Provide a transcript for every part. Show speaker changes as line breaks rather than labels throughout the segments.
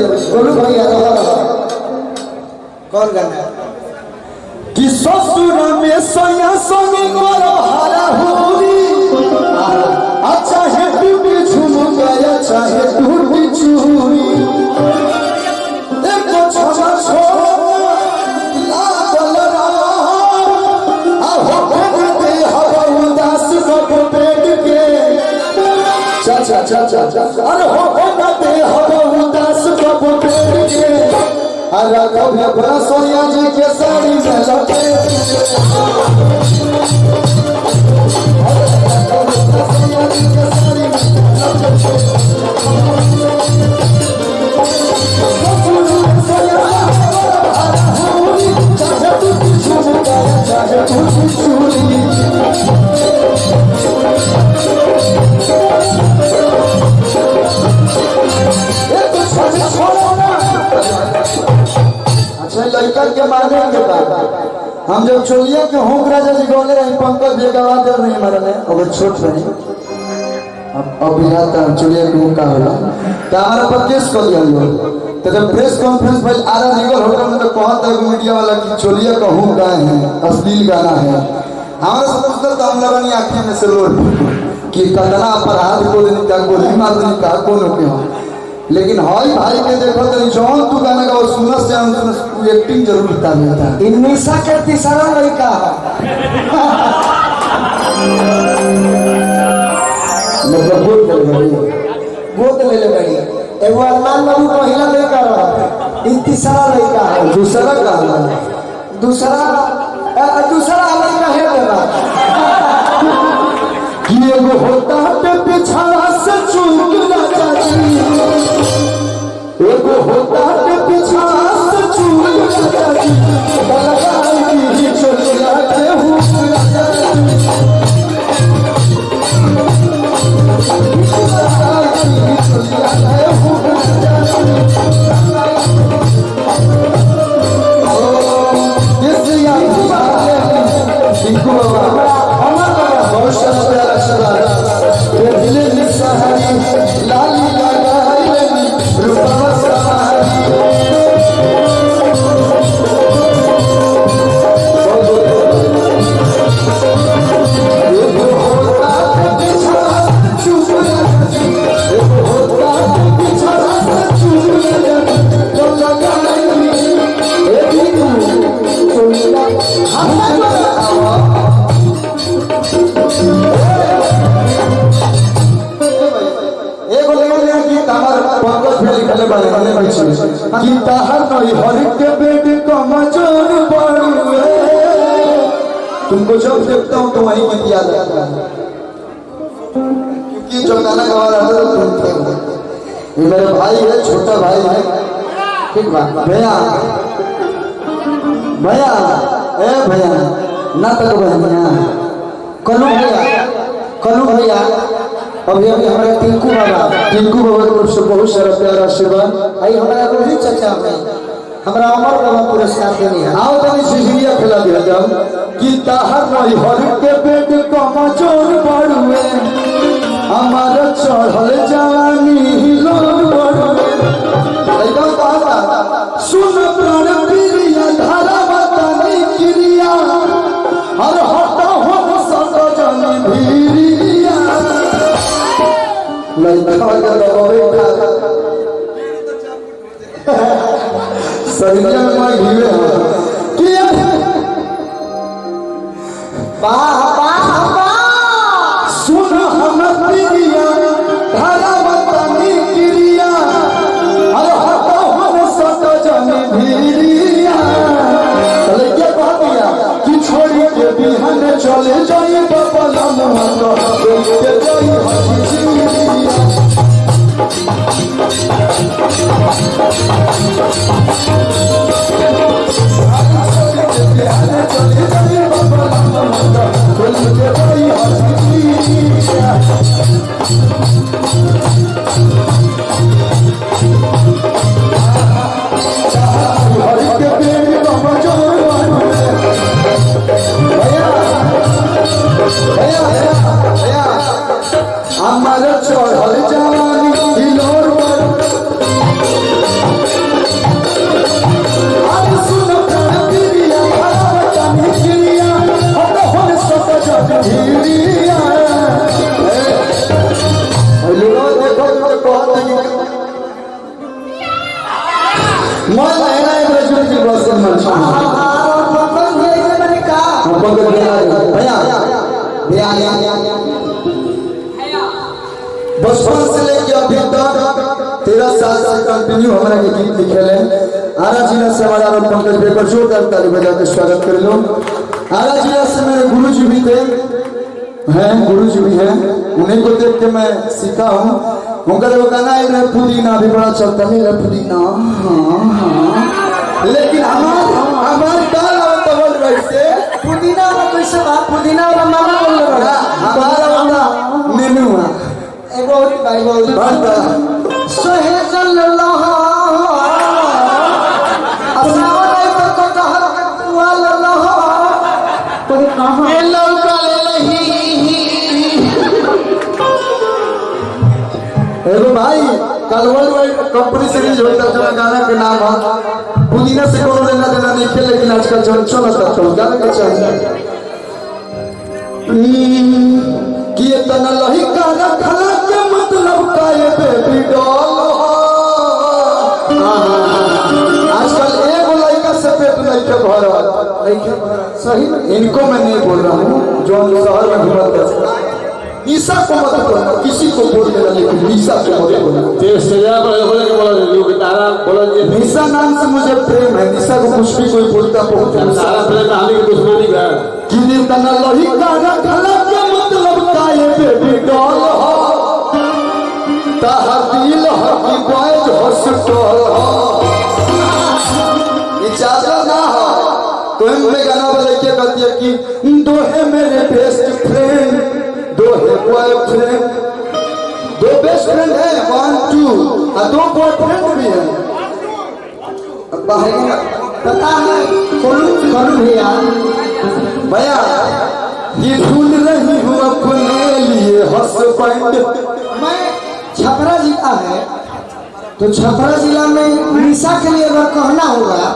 बोलू भैया कौन गाना कि ससुर में सैया संगे करो हरा हुरी अच्छा है टूटी झुमका अच्छा है टूटी चूड़ी देखो छमा छोड़ लागल राम आ हो के हवा उदास कप पेट के चा अरे हो के हवा उदास कप पेट के अरे कभी बड़ा सोनिया जी के साड़ी में लगे लड़का के मारने के बाद हम जब चोलिया के होम राजा जी गौले रहे पंकज बेगवा दे नहीं मरने अगर छोट रहे अब बिहार का चोलिया के होम का होला तो हमारा पर केस कर लिया लोग तो जब प्रेस कॉन्फ्रेंस भाई आरा लीगल होटल में तो कहता है मीडिया वाला कि चोलिया का होम गाए हैं अश्लील गाना है हमारा समझता तो हम लोगों ने आंखें में से लोड कि कतना अपराध को दिन का गोली मार दिन का कौन के हो लेकिन हाई भाई के देखो तो जौन तू गाना का सुनस जान सुनस एक्टिंग जरूर बता देता इनमेशा के तीसरा लड़का मतलब गोद ले ले बड़ी एगो अरमान बाबू पहिला लड़का रहा इन तीसरा लड़का है दूसरा का दूसरा लड़का है मेरा कि एगो होता पे पिछड़ा से चूक ना जाती एगो होता के पीछा से चूक जाती बलगाई की चोलिया के हूँ लाली तुमको जब देखता हूँ तो वही गीत याद आता है क्योंकि जो गाना गवा रहा था तुम थे ये मेरे भाई है छोटा भाई है ठीक बात भैया भैया ए भैया ना तक भैया कलू भैया अभी हमारे टिंकू बाबा की तरफ से बहुत सारा प्यार आशीर्वाद आई हमारा रोहित चाचा में हमरा अमर बाबा पुरस्कार देनी है आओ तनी सिसिया खिला दिया जाओ कि ताहर नई हर के पेट कमजोर बड़ुए हमारा चढ़ल जवानी लोर बड़ुए एकदम कहता सुन प्राण प्रिया धारा बतानी क्रिया हर हटा हो सक जनी भीरिया लइका के दबावे सरिया में घिवे किया सुन हम प्रिया धारा बतानी क्रिया हर हटा हम सक जनी भीरिया चले क्या कह दिया कि छोड़ी के बिहान चले जाई बबला मन के जाई हसी दिलिया लोग देखो तो बहुत मैं लहरा है ब्रजू की बस में पंकज भैया से मैंने कहा पंकज भैया बचपन से लेके अभी तक 13 साल से कंटिन्यू हमारा के गीत लिखेले आरा जिला से हमारा पंकज भैया पर जोरदार ताली बजा के स्वागत कर लो। आरा जिला से मेरे गुरुजी भी थे हैं, गुरुजी भी हैं, उन्हीं को देख के मैं सीखा हूँ। उनका जो गाना है पुदीना भी बड़ा चलता है पुदीना हाँ, लेकिन हमारे गाल तबल वैसे पुदीना में कैसे बात पुदीना वाला मामा बोल रहा हमारा वाला मेनू है एगो भाई बोल भाता सहेज अल्लाह अपना नहीं तो कटहर वाला अल्लाह तो कहां ए लौका ले लही एगो भाई कलवल वाली कंपनी से रिलीज होता जो गाना के नाम है पुदीना से कोनो लेना देना नहीं है, लेकिन आजकल जो चलता तो गाना के चाहिए कि इतना लही गाना खला के मतलब का ये बेबी डॉल आजकल एगो लड़का से पेट नहीं के भरल सही इनको मैं नहीं बोल रहा हूँ जो शहर में घूमता है ईसा को मत बोलना, किसी को बोल देना, लेकिन ईसा को मत बोलना। निशा नाम से मुझे प्रेम है, निशा को कुछ भी कोई बोलता बहुत दुश्मनी है कि तना लोही का रखला के मतलब का ये बेबी डॉल हो ताहा दिल हो कि बॉयज हॉस्पिटल हो इजाजत ना हो तो हमने गाना वाले क्या कहती है कि दो है मेरे बेस्ट फ्रेंड दो है बॉयफ्रेंड दो बेस्ट फ्रेंड है 1 2 और 2 बॉयफ्रेंड भी है पता है कौन भैया भैया ये ढूंढ रही हूँ अपने लिए हस्बैंड मैं छपरा जिला है तो छपरा जिला में निशा के लिए अगर कहना होगा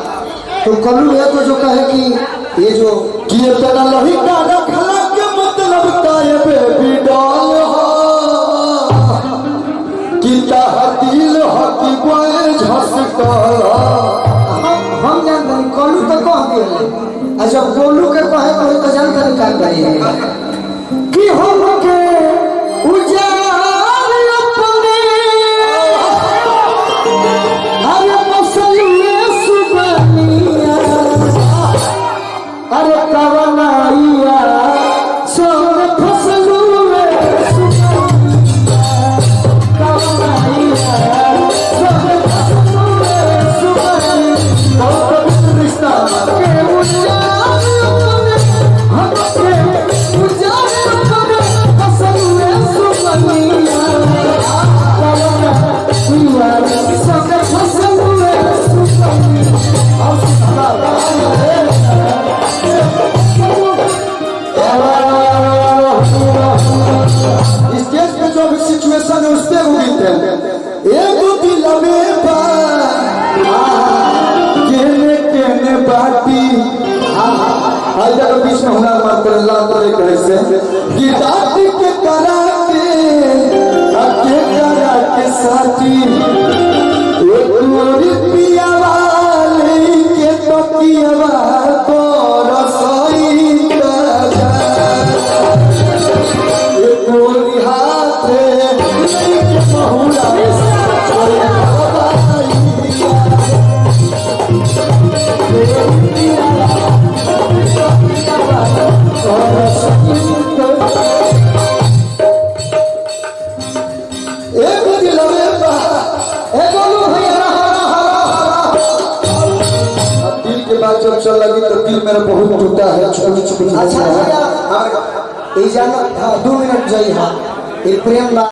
तो कलू है तो जो कहे कि ये जो किए तना लोही का रखला के मतलब का ये बेबी डॉल हो कि दिल हो कि बॉयज हॉस्पिटल हम जानते हैं कलू तो कह दिए अच्छा गोलू के कहे तो जानते हैं क्या करिए कि हम के उजाड़ अपने हर मसले सुबनिया अरे कवनाइया सोन फसलू में कवनाइया सोन फसलू में सुबनिया बहुत रिश्ता के उजाड़ अपने हम के उजाड़ अपने फसलू में सुबनिया कवनाइया सोन फसलू में स्टेज पे जो भी सिचुएशन है उस पे वो गीत है एगो दिल में केने बाती आज तक बीच में हुनर मार कर अल्लाह करे कैसे गिटार के करा के साथी एक गोरी पिया वाले के तो पिया को रसोई गोरी हाथ जब चल लगी तो दिल मेरा बहुत टूटा है छोटी छोटी अच्छा 2 मिनट जाइए प्रेम